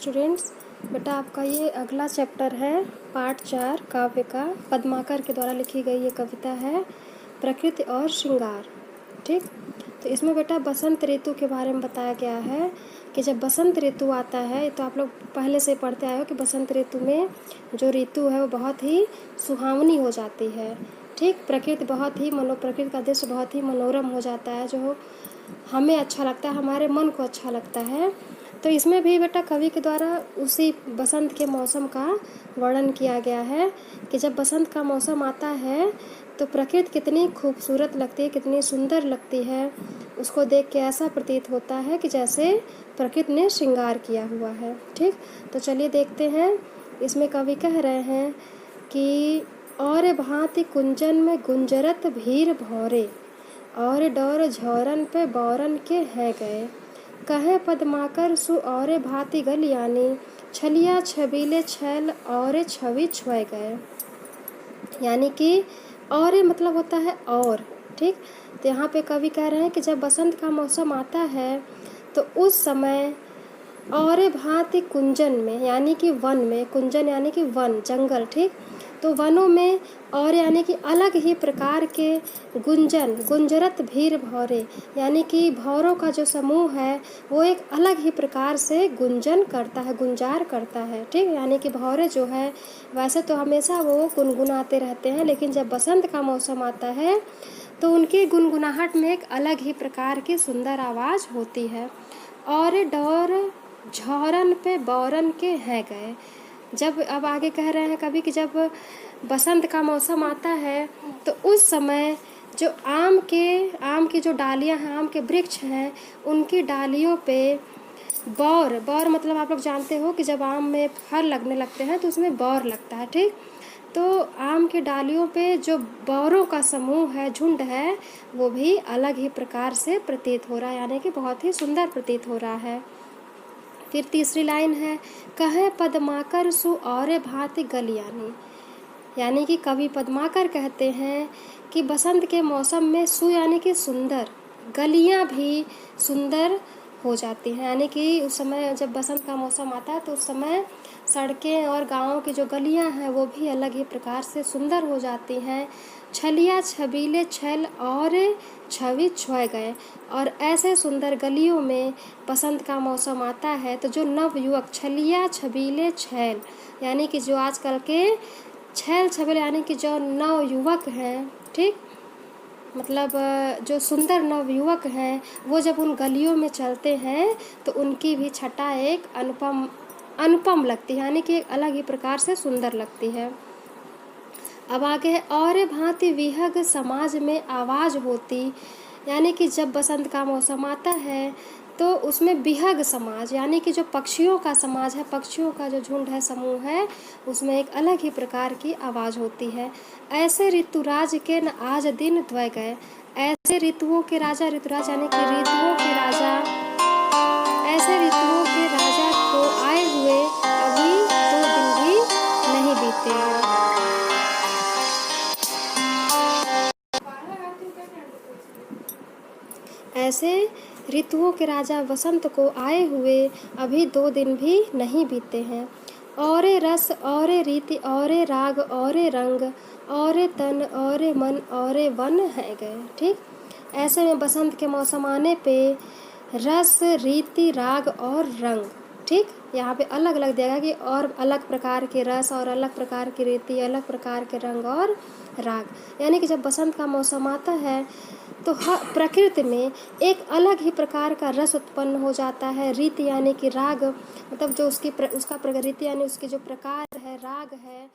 Students, बेटा आपका ये अगला चैप्टर है पार्ट 4 काव्य का। पद्माकर के द्वारा लिखी गई ये कविता है प्रकृति और श्रृंगार। ठीक, तो इसमें बेटा बसंत ऋतु के बारे में बताया गया है कि जब बसंत ऋतु आता है तो आप लोग पहले से पढ़ते आए हो कि बसंत ऋतु में जो ऋतु है वो बहुत ही सुहावनी हो जाती है। ठीक, प्रकृति बहुत ही प्रकृति का दृश्य बहुत ही मनोरम हो जाता है, जो हमें अच्छा लगता है, हमारे मन को अच्छा लगता है। तो इसमें भी बेटा कवि के द्वारा उसी बसंत के मौसम का वर्णन किया गया है कि जब बसंत का मौसम आता है तो प्रकृति कितनी खूबसूरत लगती है, कितनी सुंदर लगती है। उसको देख के ऐसा प्रतीत होता है कि जैसे प्रकृति ने श्रृंगार किया हुआ है। ठीक, तो चलिए देखते हैं। इसमें कवि कह रहे हैं कि और भांति कुंजन में गुंजरत भीर भौरे, और डोर झौरन पे बौरन के है गए, कहे पद्माकर सु और भांति गलियानी, छलिया छबीले छैल और छवि छुए गए। यानी कि और मतलब होता है और। ठीक, तो यहाँ पे कवि कह रहे हैं कि जब बसंत का मौसम आता है तो उस समय और भांति कुंजन में, यानी कि वन में, कुंजन यानी कि वन, जंगल। ठीक, तो वनों में और यानी कि अलग ही प्रकार के गुंजन, गुंजरत भीर भौरे, यानी कि भौरों का जो समूह है वो एक अलग ही प्रकार से गुंजन करता है, गुंजार करता है। ठीक, यानी कि भौरे जो है वैसे तो हमेशा वो गुनगुनाते रहते हैं, लेकिन जब बसंत का मौसम आता है तो उनकी गुनगुनाहट में एक अलग ही प्रकार की सुंदर आवाज़ होती है। और डोर झौरन पे बौरन के हैं गए। जब अब आगे कह रहे हैं कभी कि जब बसंत का मौसम आता है तो उस समय जो आम की जो डालियां हैं, आम के वृक्ष हैं, उनकी डालियों पे बौर मतलब आप लोग जानते हो कि जब आम में फल लगने लगते हैं तो उसमें बौर लगता है। ठीक, तो आम की डालियों पे जो बौरों का समूह है, झुंड है, वो भी अलग ही प्रकार से प्रतीत हो रहा है, यानी कि बहुत ही सुंदर प्रतीत हो रहा है। फिर तीसरी लाइन है, कहे पद्माकर सु और भांति गलियानी, यानी कि कवि पद्माकर कहते हैं कि बसंत के मौसम में सु यानी कि सुंदर, गलियां भी सुंदर हो जाती हैं। यानी कि उस समय जब बसंत का मौसम आता है तो उस समय सड़कें और गाँवों की जो गलियां हैं वो भी अलग ही प्रकार से सुंदर हो जाती हैं। छलिया छबीले छैल और छवि छुए गए, और ऐसे सुंदर गलियों में बसंत का मौसम आता है तो जो नव युवक, छलिया छबीले छैल, यानी कि जो आजकल के छैल छबीले यानी कि जो नव युवक हैं, ठीक, मतलब जो सुंदर नव युवक हैं, वो जब उन गलियों में चलते हैं तो उनकी भी छटा एक अनुपम लगती है, यानी कि एक अलग ही प्रकार से सुंदर लगती है। अब आगे है, और भांति विहग समाज में आवाज़ होती, यानी कि जब बसंत का मौसम आता है तो उसमें विहग समाज, यानी कि जो पक्षियों का समाज है, पक्षियों का जो झुंड है, समूह है, उसमें एक अलग ही प्रकार की आवाज़ होती है। ऐसे ऋतुराज के न आज दिन द्वय गए, ऐसे ऋतुओं के राजा, ऋतुराज यानी कि ऋतुओं के राजा, ऐसे ऋतुओं के राजा को आए हुए अभी 2 दिन भी नहीं बीते हैं। ऐसे ऋतुओं के राजा वसंत को आए हुए अभी 2 दिन भी नहीं बीते हैं। और रस और रीति और राग और रंग और तन और मन और वन है गए। ठीक, ऐसे में बसंत के मौसम आने पे रस, रीति, राग और रंग, ठीक, यहाँ पे अलग अलग देगा कि और अलग प्रकार के रस और अलग प्रकार की रीति, अलग प्रकार के रंग और राग, यानी कि जब बसंत का मौसम आता है तो प्रकृति में एक अलग ही प्रकार का रस उत्पन्न हो जाता है। रीति यानी कि राग, मतलब जो उसका रीति यानी उसकी जो प्रकार है, राग है,